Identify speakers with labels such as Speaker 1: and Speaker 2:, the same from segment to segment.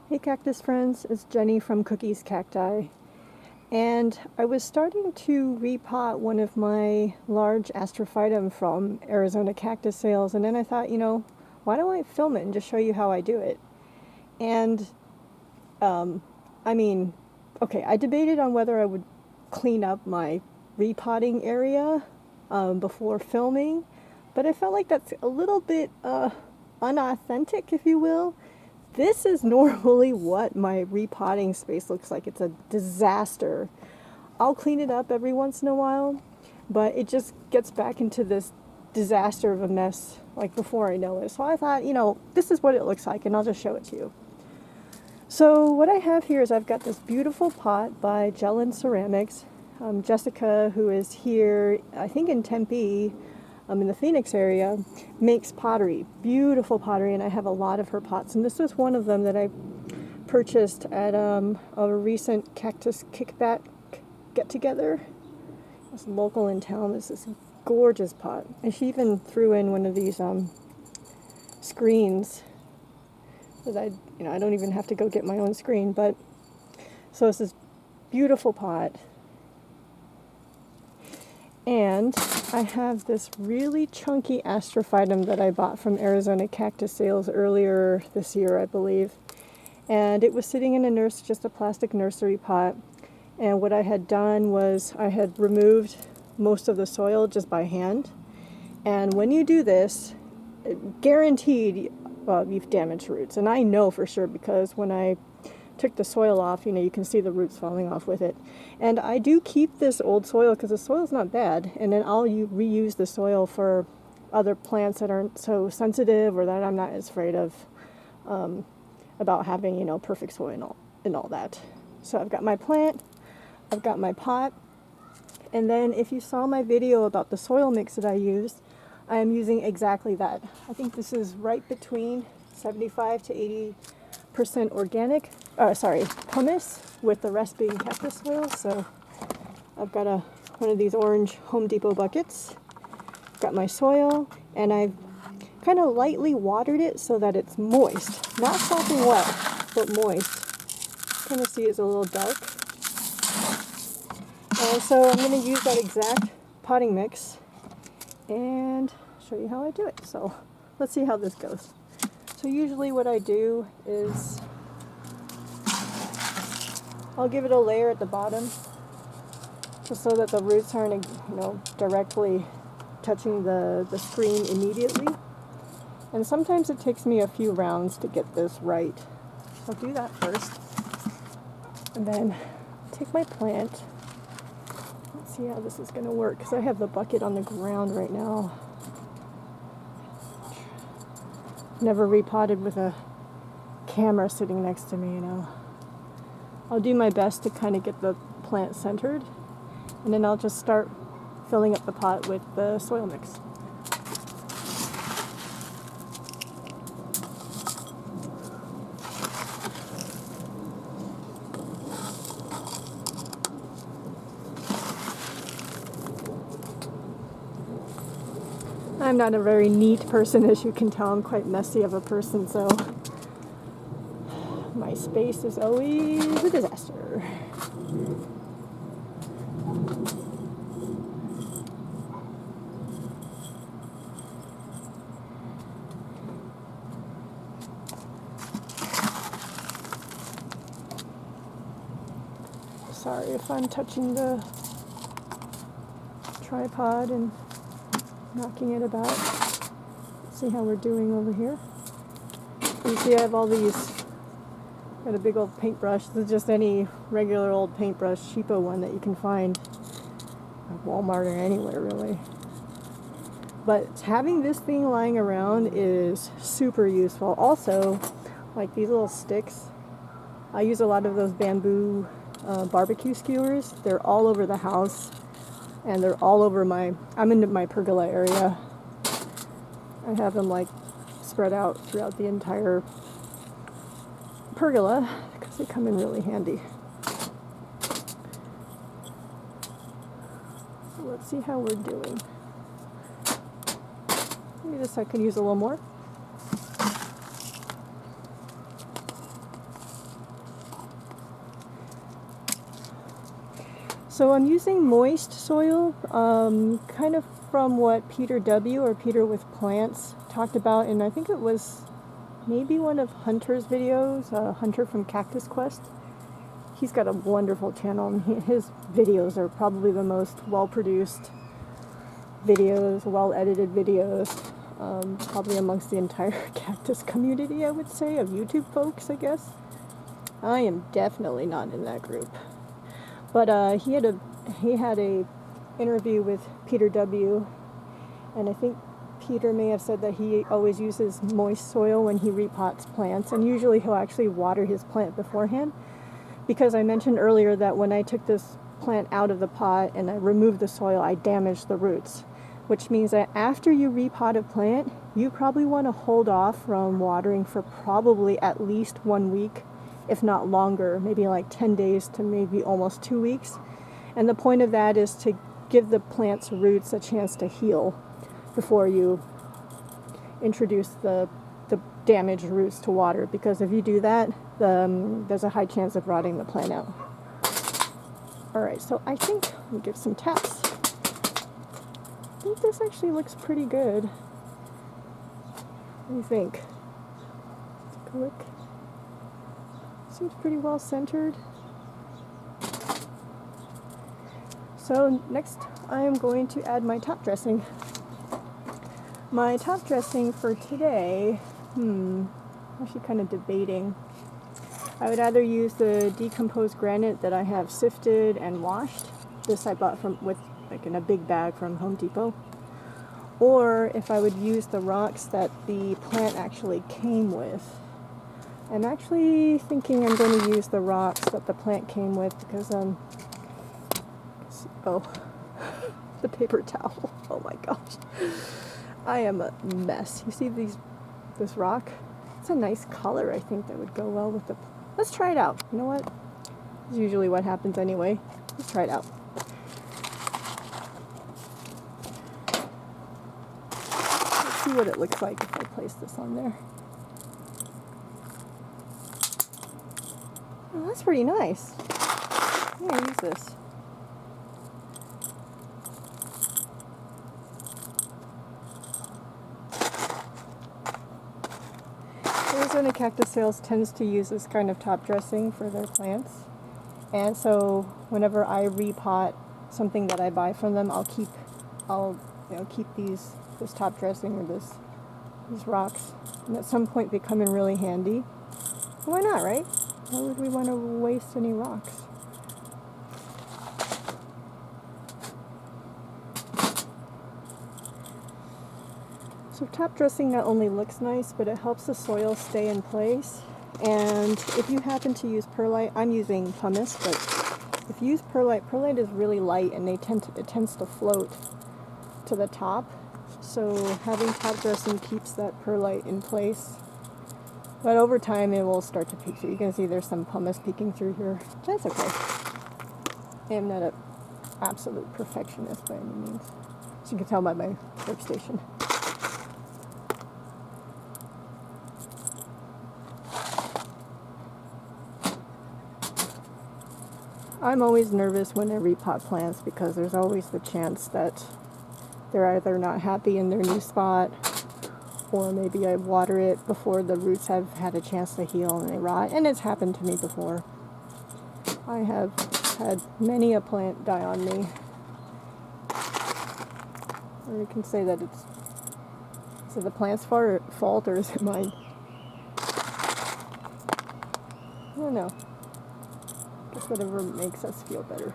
Speaker 1: Hey cactus friends, it's Jenny from Cookies Cacti, and I was starting to repot one of my large Astrophytum from Arizona cactus sales, and then I thought, why don't I film it and just show you how I do it? And um, I mean, okay, I debated on whether I would clean up my repotting area before filming, but I felt like that's a little bit unauthentic, if you will. This is normally what my repotting space looks like. It's a disaster. I'll clean it up every once in a while, but it just gets back into this disaster of a mess like before I know it. So I thought, this is what it looks like, and I'll just show it to you. So what I have here is I've got this beautiful pot by Gel and Ceramics. Jessica, who is here, I think in Tempe, in the Phoenix area, makes pottery, beautiful pottery, and I have a lot of her pots. And this is one of them that I purchased at a recent cactus kickback get-together. It's local in town. This is a gorgeous pot, and she even threw in one of these screens that I don't even have to go get my own screen. But so it's this beautiful pot. And I have this really chunky Astrophytum that I bought from Arizona Cactus Sales earlier this year, I believe. And it was sitting in just a plastic nursery pot. And what I had done was I had removed most of the soil just by hand. And when you do this, guaranteed you've damaged roots. And I know for sure because when I took the soil off, you can see the roots falling off with it. And I do keep this old soil because the soil's not bad, and then I'll reuse the soil for other plants that aren't so sensitive or that I'm not as afraid of about having, perfect soil and all that. So I've got my plant, I've got my pot, and then if you saw my video about the soil mix that I used, I am using exactly that. I think this is right between 75 to 80% organic, pumice, with the rest being cactus soil. So I've got one of these orange Home Depot buckets. Got my soil, and I've kind of lightly watered it so that it's moist. Not sopping wet, but moist. Kind of see it's a little dark. And so I'm going to use that exact potting mix and show you how I do it. So let's see how this goes. So usually what I do is I'll give it a layer at the bottom just so that the roots aren't, directly touching the screen immediately. And sometimes it takes me a few rounds to get this right. So I'll do that first. And then take my plant. Let's see how this is going to work because I have the bucket on the ground right now. Never repotted with a camera sitting next to me, I'll do my best to kind of get the plant centered, and then I'll just start filling up the pot with the soil mix. I'm not a very neat person, as you can tell. I'm quite messy of a person, so my space is always a disaster. Sorry if I'm touching the tripod and knocking it about. Let's see how we're doing over here. You see I have all these. Got a big old paintbrush. This is just any regular old paintbrush, cheapo one that you can find at Walmart or anywhere really. But having this thing lying around is super useful. Also, like these little sticks, I use a lot of those bamboo barbecue skewers. They're all over the house, and they're all over I'm in my pergola area. I have them spread out throughout the entire pergola because they come in really handy. So let's see how we're doing. Maybe this I could use a little more. So I'm using moist soil, kind of from what Peter W. or Peter with Plants talked about, and I think it was maybe one of Hunter's videos, Hunter from Cactus Quest. He's got a wonderful channel, and his videos are probably the most well-produced videos, well-edited videos, probably amongst the entire cactus community, I would say, of YouTube folks, I guess. I am definitely not in that group. But he had a interview with Peter W., and I think Peter may have said that he always uses moist soil when he repots plants, and usually he'll actually water his plant beforehand, because I mentioned earlier that when I took this plant out of the pot and I removed the soil, I damaged the roots, which means that after you repot a plant, you probably want to hold off from watering for probably at least 1 week, if not longer, maybe like 10 days to maybe almost 2 weeks. And the point of that is to give the plant's roots a chance to heal before you introduce the damaged roots to water, because if you do that, there's a high chance of rotting the plant out. Alright, so I think we'll give some taps. I think this actually looks pretty good. What do you think? Take a look. Seems pretty well centered. So next I am going to add my top dressing. My top dressing for today, I'm actually kind of debating. I would either use the decomposed granite that I have sifted and washed. This I bought in a big bag from Home Depot. Or if I would use the rocks that the plant actually came with. I'm actually thinking I'm going to use the rocks that the plant came with because, the paper towel. Oh my gosh. I am a mess. You see this rock? It's a nice color, I think, that would go well with the... Let's try it out. You know what? It's usually what happens anyway. Let's try it out. Let's see what it looks like if I place this on there. Oh, that's pretty nice. I'm going to use this. Arizona Cactus Sales tends to use this kind of top dressing for their plants, and so whenever I repot something that I buy from them, I'll keep this top dressing or these rocks, and at some point they come in really handy. Why not, right? Why would we want to waste any rocks? So top dressing not only looks nice, but it helps the soil stay in place. And if you happen to use perlite, I'm using pumice, but if you use perlite is really light and it tends to float to the top. So having top dressing keeps that perlite in place. But over time it will start to peek through. You can see there's some pumice peeking through here. That's okay. I am not an absolute perfectionist by any means. As you can tell by my workstation. I'm always nervous when I repot plants because there's always the chance that they're either not happy in their new spot, or maybe I water it before the roots have had a chance to heal and they rot, and it's happened to me before. I have had many a plant die on me. Or you can say that is it the plant's fault or is it mine? I don't know. Just whatever makes us feel better.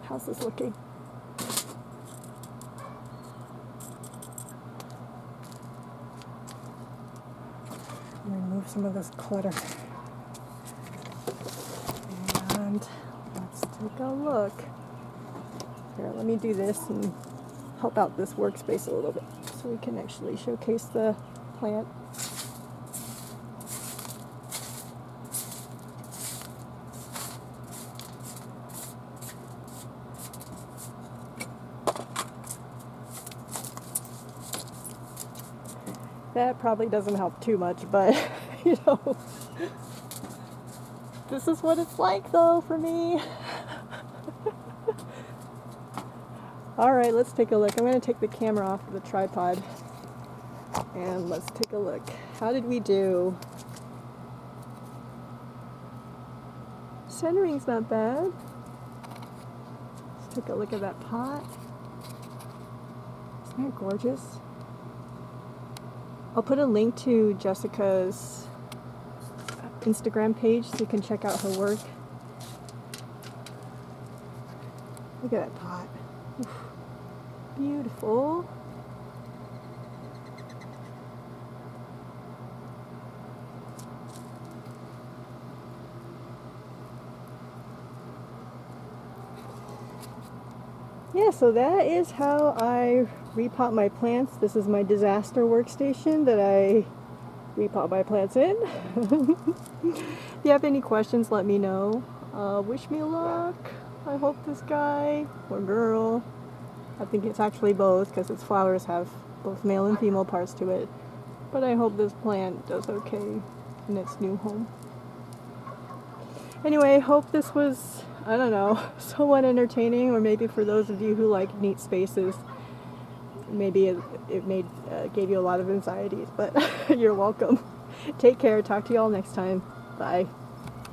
Speaker 1: How's this looking? Remove some of this clutter. And let's take a look. Here, let me do this and help out this workspace a little bit so we can actually showcase the plant. That probably doesn't help too much, but, you know, This is what it's like though for me. Alright, let's take a look. I'm going to take the camera off of the tripod and let's take a look. How did we do? Centering's not bad. Let's take a look at that pot. Isn't that gorgeous? I'll put a link to Jessica's Instagram page so you can check out her work. Look at that pot. Oof. Beautiful. Yeah, so that is how I repot my plants. This is my disaster workstation that I repot my plants in. If you have any questions, let me know. Wish me luck. I hope this guy or girl, I think it's actually both because its flowers have both male and female parts to it, but I hope this plant does okay in its new home. Anyway, hope this was, I don't know, somewhat entertaining, or maybe for those of you who like neat spaces, maybe it gave you a lot of anxieties, but you're welcome. Take care. Talk to you all next time. Bye.